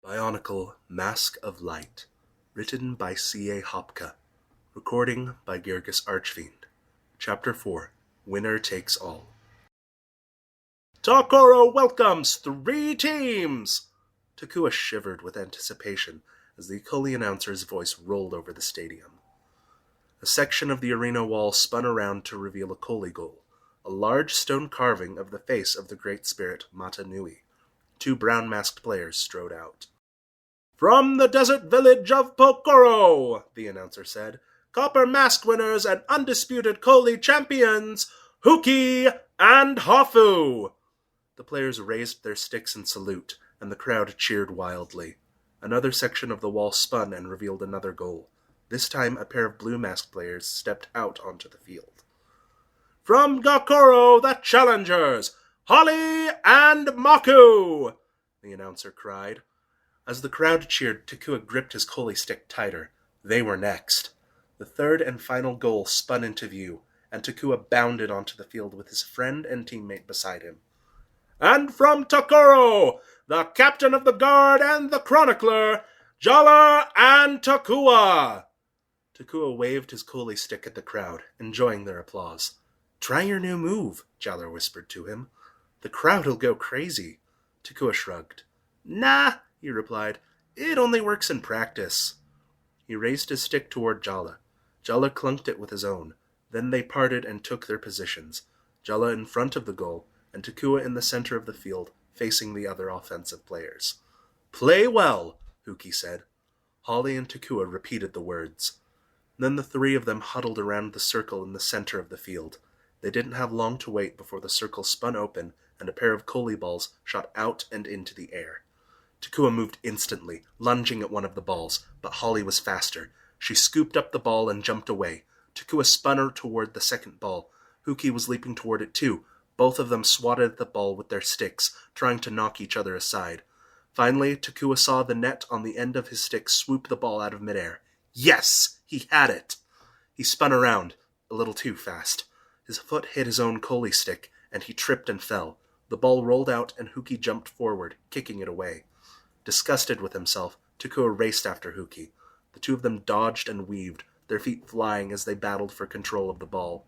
BIONICLE Mask of Light. Written by C.A. Hopka. Recording by Gergis Archfiend. Chapter 4. Winner Takes All. Takoro welcomes 3 teams! Takua shivered with anticipation as the Akoli announcer's voice rolled over the stadium. A section of the arena wall spun around to reveal a Akoli goal, a large stone carving of the face of the great spirit Mata Nui. 2 brown-masked players strode out. "From the desert village of Pokoro," the announcer said, "Copper Mask winners and undisputed Koli champions, Huki and Hafu!" The players raised their sticks in salute, and the crowd cheered wildly. Another section of the wall spun and revealed another goal. This time a pair of blue-masked players stepped out onto the field. "From Gakoro, the challengers, Holly and Maku!" the announcer cried. As the crowd cheered, Takua gripped his Koli stick tighter. They were next. The third and final goal spun into view, and Takua bounded onto the field with his friend and teammate beside him. "And from Takoro, the captain of the guard and the chronicler, Jala and Takua!" Takua waved his Koli stick at the crowd, enjoying their applause. "Try your new move," Jala whispered to him. "The crowd'll go crazy." Takua shrugged. "Nah," he replied. "It only works in practice." He raised his stick toward Jala. Jala clunked it with his own. Then they parted and took their positions. Jala in front of the goal, and Takua in the center of the field, facing the other offensive players. "Play well," Huki said. Holly and Takua repeated the words. Then the 3 of them huddled around the circle in the center of the field. They didn't have long to wait before the circle spun open and a pair of Koli balls shot out and into the air. Takua moved instantly, lunging at one of the balls, but Holly was faster. She scooped up the ball and jumped away. Takua spun her toward the second ball. Huki was leaping toward it too. Both of them swatted at the ball with their sticks, trying to knock each other aside. Finally, Takua saw the net on the end of his stick swoop the ball out of midair. Yes! He had it! He spun around, a little too fast. His foot hit his own Koli stick, and he tripped and fell. The ball rolled out, and Huki jumped forward, kicking it away. Disgusted with himself, Takua raced after Huki. The 2 of them dodged and weaved, their feet flying as they battled for control of the ball.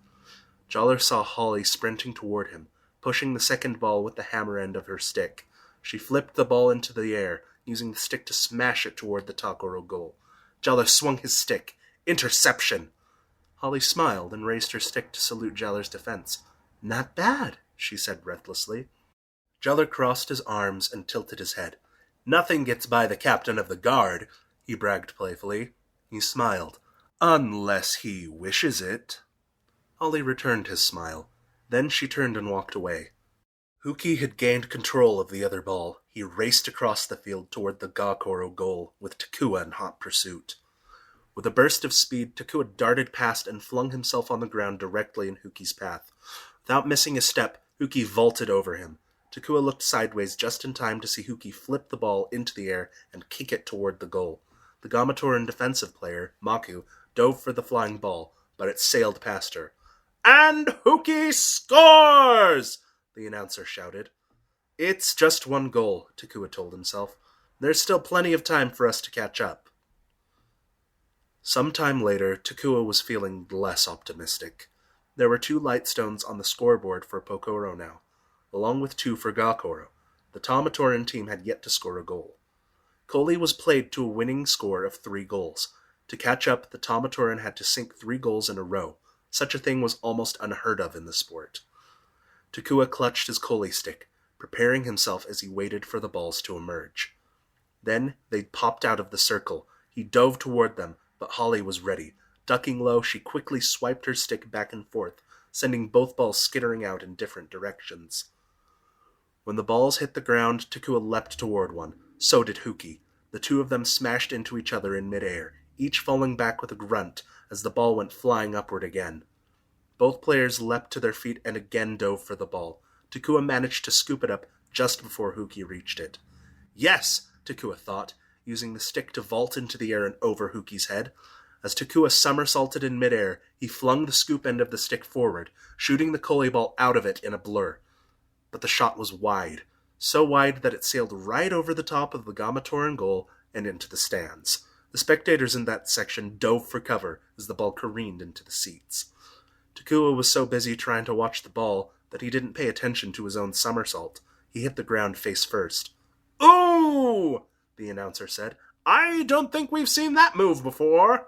Jala saw Holly sprinting toward him, pushing the second ball with the hammer end of her stick. She flipped the ball into the air, using the stick to smash it toward the Takoro goal. Jala swung his stick. Interception! Holly smiled and raised her stick to salute Jala's defense. "Not bad," she said breathlessly. Jala crossed his arms and tilted his head. "Nothing gets by the captain of the guard," he bragged playfully. He smiled. "Unless he wishes it." Holly returned his smile. Then she turned and walked away. Huki had gained control of the other ball. He raced across the field toward the Gakoro goal, with Takua in hot pursuit. With a burst of speed, Takua darted past and flung himself on the ground directly in Huki's path. Without missing a step, Huki vaulted over him. Takua looked sideways just in time to see Huki flip the ball into the air and kick it toward the goal. The Gamatoran defensive player, Maku, dove for the flying ball, but it sailed past her. "And Huki scores!" the announcer shouted. "It's just 1 goal," Takua told himself. "There's still plenty of time for us to catch up." Some time later, Takua was feeling less optimistic. There were 2 light stones on the scoreboard for Pokoro now, along with 2 for Gakoro. The Tamatoran team had yet to score a goal. Koli was played to a winning score of 3 goals. To catch up, the Tamatoran had to sink 3 goals in a row. Such a thing was almost unheard of in the sport. Takua clutched his Koli stick, preparing himself as he waited for the balls to emerge. Then they popped out of the circle. He dove toward them, but Holly was ready. Ducking low, she quickly swiped her stick back and forth, sending both balls skittering out in different directions. When the balls hit the ground, Takua leapt toward one. So did Huki. The 2 of them smashed into each other in midair, each falling back with a grunt as the ball went flying upward again. Both players leapt to their feet and again dove for the ball. Takua managed to scoop it up just before Huki reached it. "Yes!" Takua thought, using the stick to vault into the air and over Huki's head. As Takua somersaulted in midair, he flung the scoop end of the stick forward, shooting the Koli ball out of it in a blur. But the shot was wide. so wide that it sailed right over the top of the Gamatoran goal and into the stands. The spectators in that section dove for cover as the ball careened into the seats. Takua was so busy trying to watch the ball that he didn't pay attention to his own somersault. He hit the ground face first. "Ooh!" the announcer said. "I don't think we've seen that move before."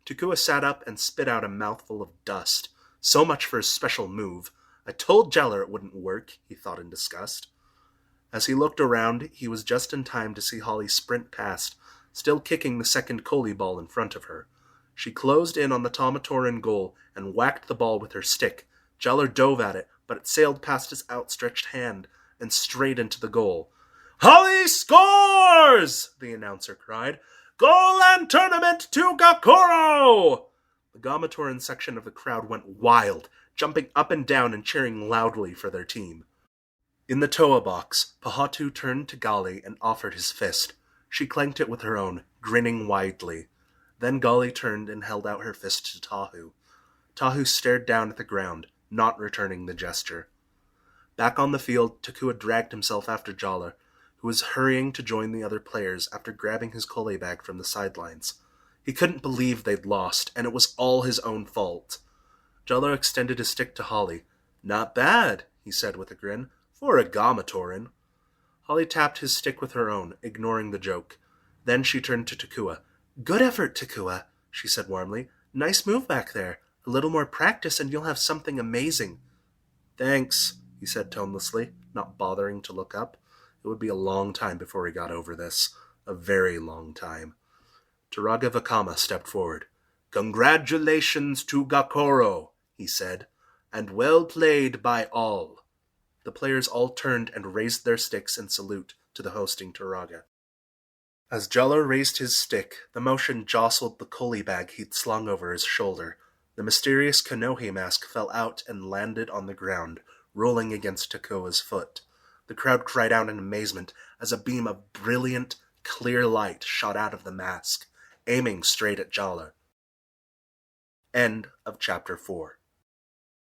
Takua sat up and spit out a mouthful of dust. So much for his special move. I told Jeller it wouldn't work, he thought in disgust. As he looked around, he was just in time to see Holly sprint past, still kicking the second Coley ball in front of her. She closed in on the Tomatoran goal and whacked the ball with her stick. Jeller dove at it, but it sailed past his outstretched hand and straight into the goal. "Holly scores!" the announcer cried. "Goal and tournament to Gakoro!" The Gamatoran section of the crowd went wild, jumping up and down and cheering loudly for their team. In the Toa box, Pahatu turned to Gali and offered his fist. She clanked it with her own, grinning widely. Then Gali turned and held out her fist to Tahu. Tahu stared down at the ground, not returning the gesture. Back on the field, Takua dragged himself after Jala, who was hurrying to join the other players after grabbing his Kole bag from the sidelines. He couldn't believe they'd lost, and it was all his own fault. Jala extended his stick to Holly. "Not bad," he said with a grin, "for a Gamatoran." Holly tapped his stick with her own, ignoring the joke. Then she turned to Takua. "Good effort, Takua," she said warmly. "Nice move back there. A little more practice and you'll have something amazing." "Thanks," he said tonelessly, not bothering to look up. It would be a long time before he got over this. A very long time. Turaga Vakama stepped forward. "Congratulations to Gakoro," he said, "and well played by all." The players all turned and raised their sticks in salute to the hosting Turaga. As Jala raised his stick, the motion jostled the Koli bag he'd slung over his shoulder. The mysterious Kanohi mask fell out and landed on the ground, rolling against Takua's foot. The crowd cried out in amazement as a beam of brilliant, clear light shot out of the mask, aiming straight at Jala. End of Chapter 4.